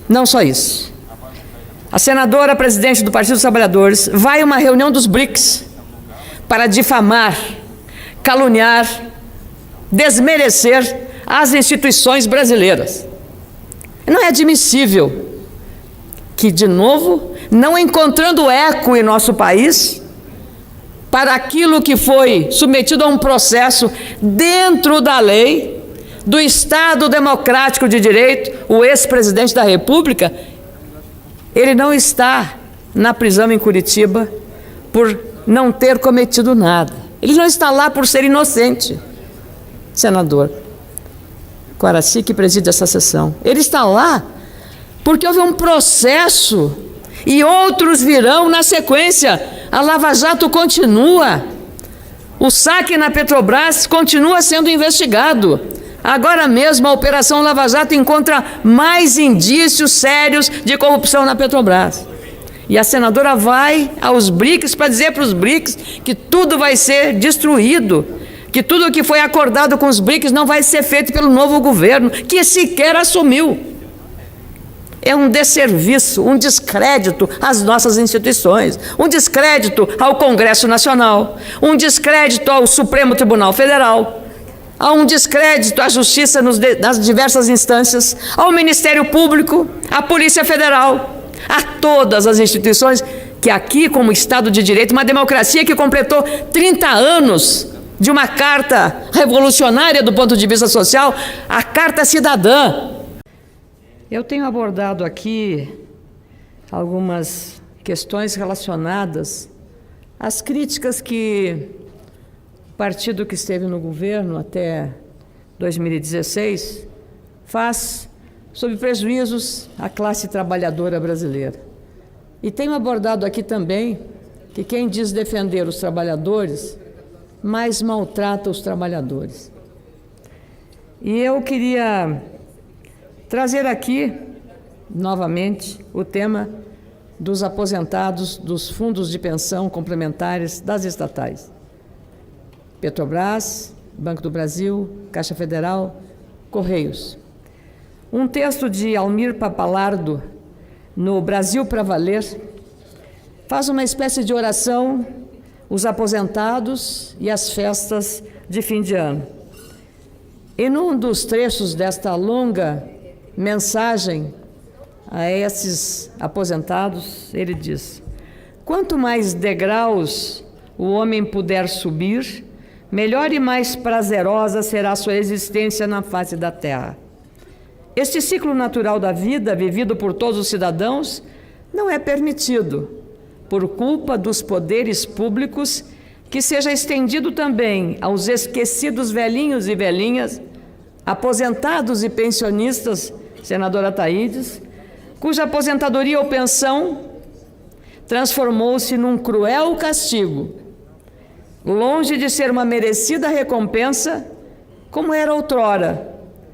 Não só isso. A senadora presidente do Partido dos Trabalhadores vai a uma reunião dos BRICS para difamar, caluniar, desmerecer as instituições brasileiras. Não é admissível que, de novo, não encontrando eco em nosso país, para aquilo que foi submetido a um processo dentro da lei, do Estado Democrático de Direito, o ex-presidente da República, ele não está na prisão em Curitiba por não ter cometido nada. Ele não está lá por ser inocente, senador Coaraci, que preside essa sessão. Ele está lá porque houve um processo e outros virão na sequência. A Lava Jato continua. O saque na Petrobras continua sendo investigado. Agora mesmo a Operação Lava Jato encontra mais indícios sérios de corrupção na Petrobras. E a senadora vai aos BRICS para dizer para os BRICS que tudo vai ser destruído, que tudo o que foi acordado com os BRICS não vai ser feito pelo novo governo, que sequer assumiu. É um desserviço, um descrédito às nossas instituições, um descrédito ao Congresso Nacional, um descrédito ao Supremo Tribunal Federal, há um descrédito à Justiça nas diversas instâncias, ao Ministério Público, à Polícia Federal, a todas as instituições que aqui, como Estado de Direito, uma democracia que completou 30 anos de uma carta revolucionária do ponto de vista social, a Carta Cidadã. Eu tenho abordado aqui algumas questões relacionadas às críticas que o partido que esteve no governo até 2016 faz sobre prejuízos à classe trabalhadora brasileira. E tenho abordado aqui também que quem diz defender os trabalhadores mais maltrata os trabalhadores. E eu queria trazer aqui, novamente, o tema dos aposentados dos fundos de pensão complementares das estatais. Petrobras, Banco do Brasil, Caixa Federal, Correios. Um texto de Almir Papalardo, no Brasil para Valer, faz uma espécie de oração, os aposentados e as festas de fim de ano. E num dos trechos desta longa mensagem a esses aposentados, ele diz: quanto mais degraus o homem puder subir, melhor e mais prazerosa será a sua existência na face da terra. Este ciclo natural da vida, vivido por todos os cidadãos, não é permitido, por culpa dos poderes públicos, que seja estendido também aos esquecidos velhinhos e velhinhas, aposentados e pensionistas, senadora Thaídes, cuja aposentadoria ou pensão transformou-se num cruel castigo, longe de ser uma merecida recompensa, como era outrora,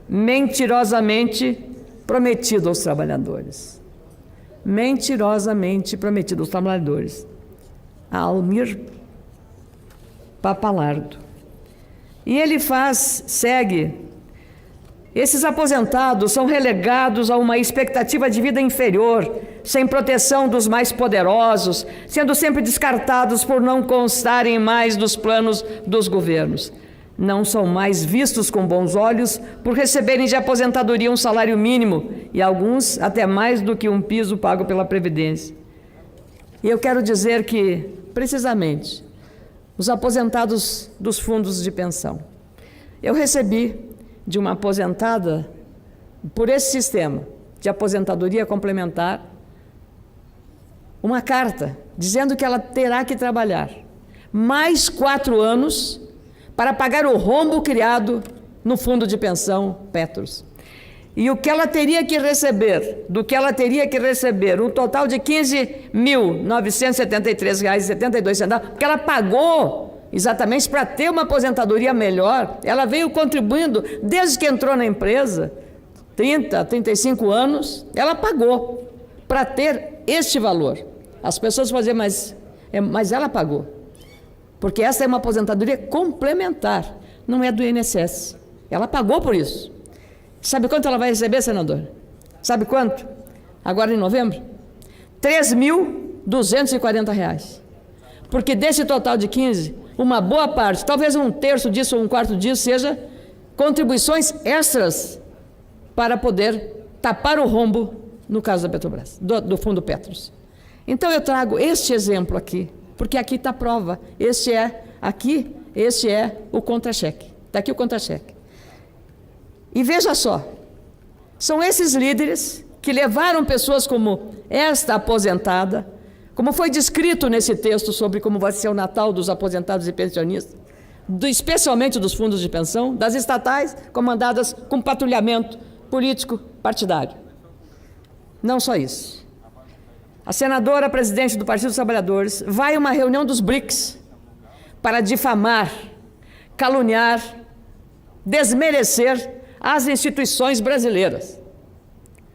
mentirosamente prometido aos trabalhadores. Mentirosamente prometido aos trabalhadores. Almir Papalardo. E ele segue: esses aposentados são relegados a uma expectativa de vida inferior, sem proteção dos mais poderosos, sendo sempre descartados por não constarem mais dos planos dos governos. Não são mais vistos com bons olhos por receberem de aposentadoria um salário mínimo e alguns até mais do que um piso pago pela Previdência. E eu quero dizer que, precisamente, os aposentados dos fundos de pensão. Eu recebi de uma aposentada, por esse sistema de aposentadoria complementar, uma carta dizendo que ela terá que trabalhar mais 4 anos para pagar o rombo criado no fundo de pensão Petros. E o que ela teria que receber, um total de R$ 15.973,72, porque ela pagou exatamente para ter uma aposentadoria melhor. Ela veio contribuindo desde que entrou na empresa, 30, 35 anos, ela pagou para ter este valor. As pessoas vão dizer, mas ela pagou. Porque essa é uma aposentadoria complementar, não é do INSS. Ela pagou por isso. Sabe quanto ela vai receber, senador? Sabe quanto? agora em novembro, R$ 3.240. Porque desse total de 15, uma boa parte, talvez um terço disso ou um quarto disso, seja contribuições extras para poder tapar o rombo, no caso da Petrobras, do Fundo Petros. Então eu trago este exemplo aqui, porque aqui está a prova. Este é o contra-cheque. Está aqui o contra-cheque. E veja só, são esses líderes que levaram pessoas como esta aposentada, como foi descrito nesse texto sobre como vai ser o Natal dos aposentados e pensionistas, especialmente dos fundos de pensão, das estatais comandadas com patrulhamento político partidário. Não só isso. A senadora presidente do Partido dos Trabalhadores vai a uma reunião dos BRICS para difamar, caluniar, desmerecer as instituições brasileiras.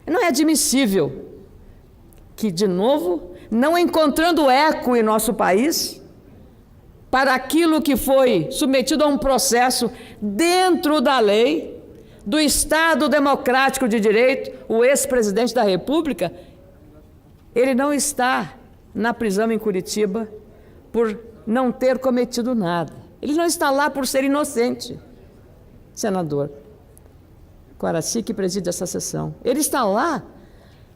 Não é admissível que, de novo, não encontrando eco em nosso país, para aquilo que foi submetido a um processo dentro da lei, do Estado Democrático de Direito, o ex-presidente da República, ele não está na prisão em Curitiba por não ter cometido nada. Ele não está lá por ser inocente, senador Guaraci, que preside essa sessão. Ele está lá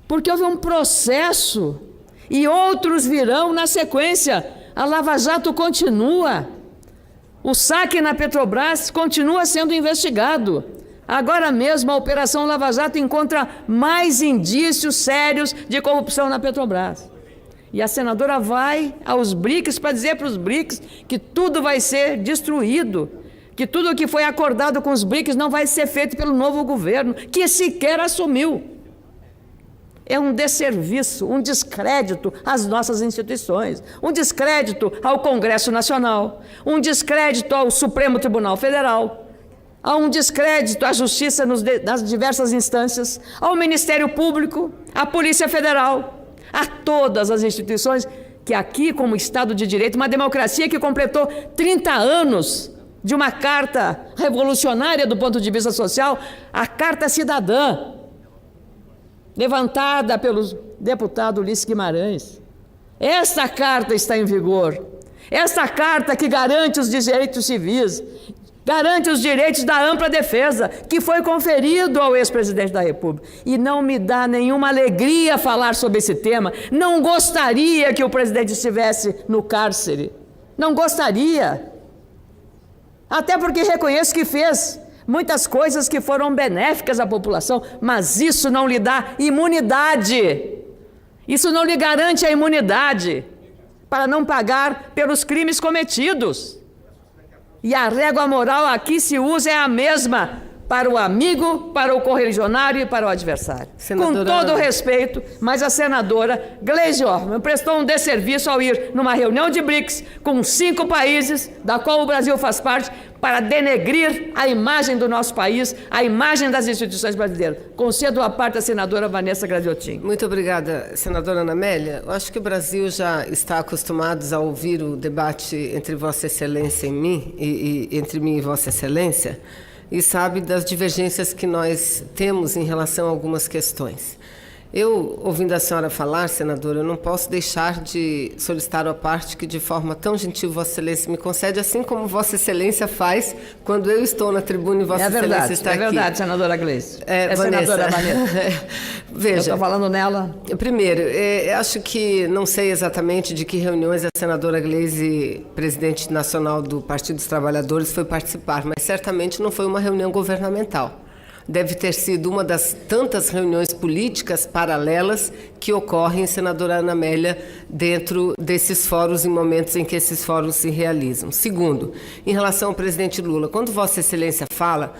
porque houve um processo e outros virão na sequência. A Lava Jato continua. O saque na Petrobras continua sendo investigado. Agora mesmo a Operação Lava Jato encontra mais indícios sérios de corrupção na Petrobras. E a senadora vai aos BRICS para dizer para os BRICS que tudo vai ser destruído, que tudo o que foi acordado com os BRICS não vai ser feito pelo novo governo, que sequer assumiu. É um desserviço, um descrédito às nossas instituições, um descrédito ao Congresso Nacional, um descrédito ao Supremo Tribunal Federal, há um descrédito à Justiça nas diversas instâncias, ao Ministério Público, à Polícia Federal, a todas as instituições que aqui, como Estado de Direito, uma democracia que completou 30 anos de uma carta revolucionária do ponto de vista social, a Carta Cidadã, levantada pelo deputado Ulisses Guimarães. Esta carta está em vigor. Esta carta que garante os direitos civis, garante os direitos da ampla defesa, que foi conferido ao ex-presidente da República. E não me dá nenhuma alegria falar sobre esse tema. Não gostaria que o presidente estivesse no cárcere. Não gostaria. Até porque reconheço que fez muitas coisas que foram benéficas à população, mas isso não lhe dá imunidade. Isso não lhe garante a imunidade para não pagar pelos crimes cometidos. E a régua moral aqui se usa é a mesma para o amigo, para o correligionário e para o adversário. Senadora... Com todo o respeito, mas a senadora Gleisi Hoffmann prestou um desserviço ao ir numa reunião de BRICS com 5 países, da qual o Brasil faz parte, para denegrir a imagem do nosso país, a imagem das instituições brasileiras. Concedo a parte da senadora Vanessa Gradiotin. Muito obrigada, senadora Ana Amélia. Eu acho que o Brasil já está acostumado a ouvir o debate entre Vossa Excelência e mim, entre mim e Vossa Excelência, e sabe das divergências que nós temos em relação a algumas questões. Eu, ouvindo a senhora falar, senadora, eu não posso deixar de solicitar a parte que, de forma tão gentil, Vossa Excelência me concede, assim como Vossa Excelência faz quando eu estou na tribuna e Vossa Excelência está aqui. É verdade, senadora Gleisi. Senadora Vanessa. Veja. Eu estou falando nela. Primeiro, acho que não sei exatamente de que reuniões a senadora Gleisi, presidente nacional do Partido dos Trabalhadores, foi participar, mas certamente não foi uma reunião governamental. Deve ter sido uma das tantas reuniões políticas paralelas que ocorrem, senadora Ana Amélia, dentro desses fóruns, em momentos em que esses fóruns se realizam. Segundo, em relação ao presidente Lula, quando Vossa Excelência fala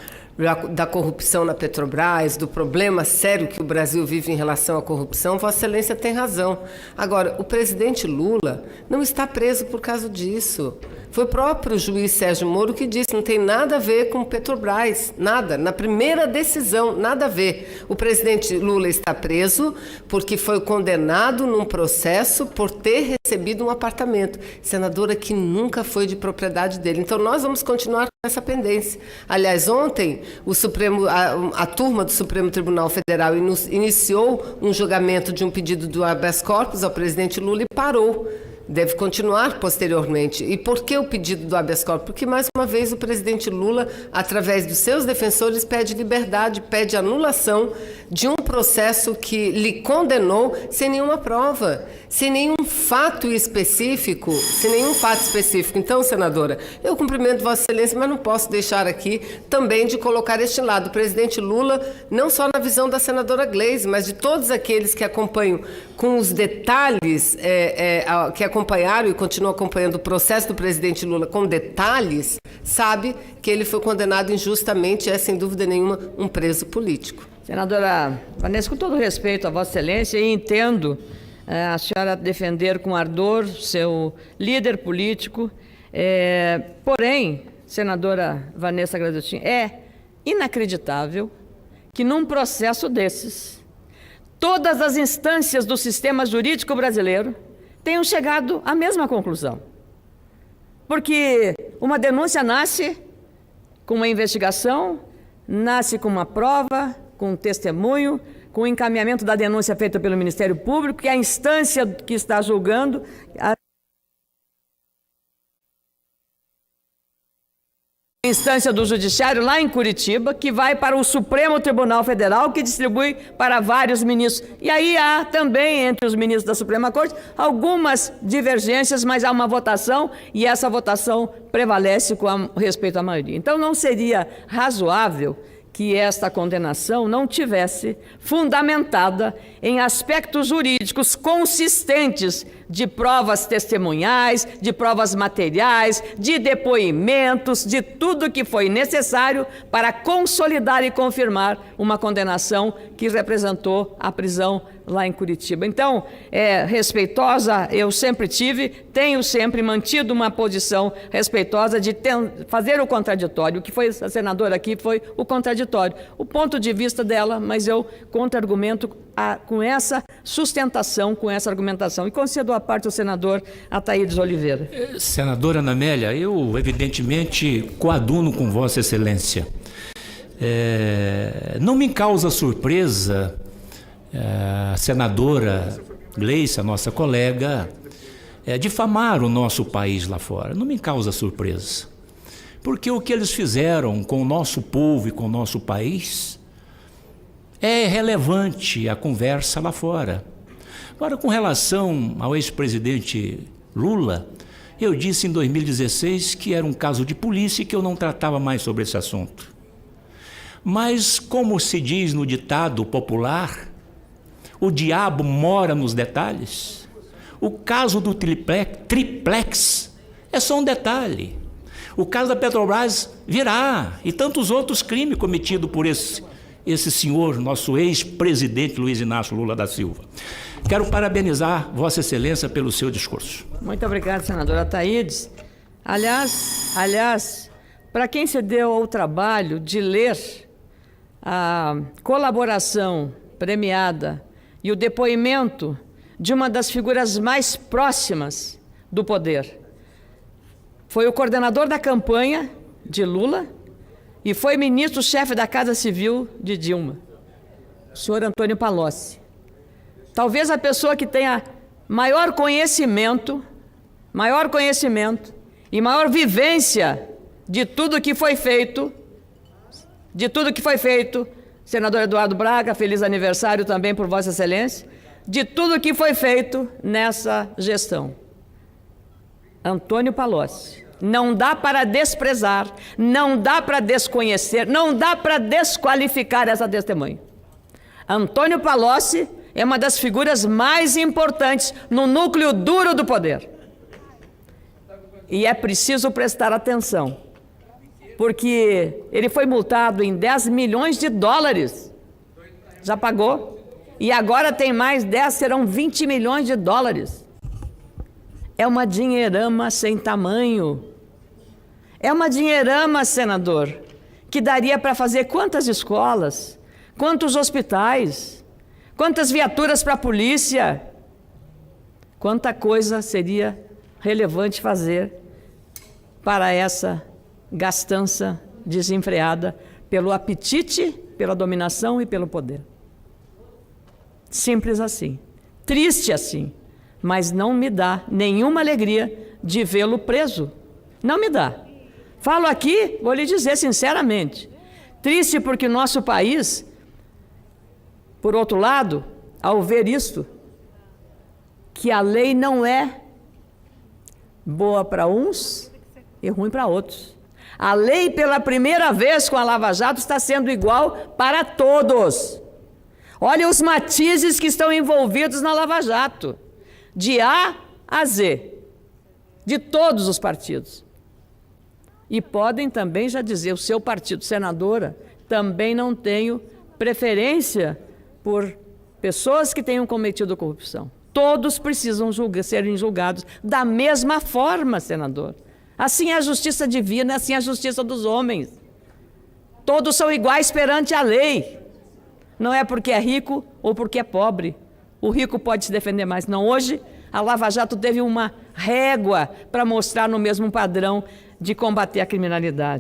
da corrupção na Petrobras, do problema sério que o Brasil vive em relação à corrupção, Vossa Excelência tem razão. Agora, o presidente Lula não está preso por causa disso. Foi o próprio juiz Sérgio Moro que disse, não tem nada a ver com Petrobras, nada. Na primeira decisão, nada a ver. O presidente Lula está preso porque foi condenado num processo por ter recebido um apartamento. Senadora, que nunca foi de propriedade dele. Então, nós vamos continuar com essa pendência. Aliás, ontem, a turma do Supremo Tribunal Federal iniciou um julgamento de um pedido do habeas corpus ao presidente Lula e parou. Deve continuar posteriormente. E por que o pedido do habeas corpus? Porque, mais uma vez, o presidente Lula, através dos seus defensores, pede liberdade, pede anulação de um processo que lhe condenou sem nenhuma prova, sem nenhum fato específico, Então, senadora, eu cumprimento Vossa Excelência, mas não posso deixar aqui também de colocar este lado. O presidente Lula, não só na visão da senadora Gleisi, mas de todos aqueles que acompanham com os detalhes, que acompanharam e continuam acompanhando o processo do presidente Lula com detalhes, sabe que ele foi condenado injustamente e é, sem dúvida nenhuma, um preso político. Senadora Vanessa, com todo respeito a Vossa Excelência, e entendo a senhora defender com ardor seu líder político, porém, senadora Vanessa Gradustin, é inacreditável que num processo desses, todas as instâncias do sistema jurídico brasileiro tenham chegado à mesma conclusão. Porque uma denúncia nasce com uma investigação, nasce com uma prova, com um testemunho, com o encaminhamento da denúncia feita pelo Ministério Público, que é a instância que está julgando, a instância do Judiciário lá em Curitiba, que vai para o Supremo Tribunal Federal, que distribui para vários ministros. E aí há também, entre os ministros da Suprema Corte, algumas divergências, mas há uma votação, e essa votação prevalece com respeito à maioria. Então, não seria razoável que esta condenação não tivesse fundamentada em aspectos jurídicos consistentes de provas testemunhais, de provas materiais, de depoimentos, de tudo que foi necessário para consolidar e confirmar uma condenação que representou a prisão lá em Curitiba. Então, respeitosa, eu sempre tenho sempre mantido uma posição respeitosa de fazer o contraditório. O que foi a senadora aqui foi o contraditório. O ponto de vista dela, mas eu contra-argumento com essa sustentação, com essa argumentação. E concedo a parte ao senador Ataídes Oliveira. Senadora Ana Amélia, eu evidentemente coaduno com Vossa Excelência. Não me causa surpresa a senadora Gleisi, a nossa colega, difamar o nosso país lá fora. Não me causa surpresa. Porque o que eles fizeram com o nosso povo e com o nosso país é relevante a conversa lá fora. Agora, com relação ao ex-presidente Lula, eu disse em 2016 que era um caso de polícia e que eu não tratava mais sobre esse assunto. Mas, como se diz no ditado popular, o diabo mora nos detalhes. O caso do triplex é só um detalhe. O caso da Petrobras virá, e tantos outros crimes cometidos por esse senhor, nosso ex-presidente Luiz Inácio Lula da Silva. Quero parabenizar Vossa Excelência pelo seu discurso. Muito obrigado, senadora Ataídes. Aliás, para quem se deu ao trabalho de ler a colaboração premiada e o depoimento de uma das figuras mais próximas do poder, foi o coordenador da campanha de Lula e foi ministro-chefe da Casa Civil de Dilma, o senhor Antônio Palocci. Talvez a pessoa que tenha maior conhecimento e maior vivência de tudo que foi feito, senador Eduardo Braga, feliz aniversário também por Vossa Excelência, de tudo que foi feito nessa gestão. Antônio Palocci. Não dá para desprezar, não dá para desconhecer, não dá para desqualificar essa testemunha. Antônio Palocci é uma das figuras mais importantes no núcleo duro do poder. E é preciso prestar atenção, porque ele foi multado em 10 milhões de dólares. Já pagou. E agora tem mais 10, serão 20 milhões de dólares. É uma dinheirama sem tamanho. É uma dinheirama, senador, que daria para fazer quantas escolas, quantos hospitais, quantas viaturas para a polícia, quanta coisa seria relevante fazer para essa gastança desenfreada pelo apetite, pela dominação e pelo poder. Simples assim. Triste assim. Mas não me dá nenhuma alegria de vê-lo preso. Não me dá. Falo aqui, vou lhe dizer sinceramente. Triste porque o nosso país, por outro lado, ao ver isto, que a lei não é boa para uns e ruim para outros. A lei, pela primeira vez com a Lava Jato, está sendo igual para todos. Olha os matizes que estão envolvidos na Lava Jato, de A a Z, de todos os partidos. E podem também já dizer, o seu partido, senadora, também não tenho preferência por pessoas que tenham cometido corrupção. Todos precisam serem julgados da mesma forma, senador. Assim é a justiça divina, assim é a justiça dos homens. Todos são iguais perante a lei. Não é porque é rico ou porque é pobre. O rico pode se defender mais. Não, hoje a Lava Jato teve uma régua para mostrar no mesmo padrão de combater a criminalidade.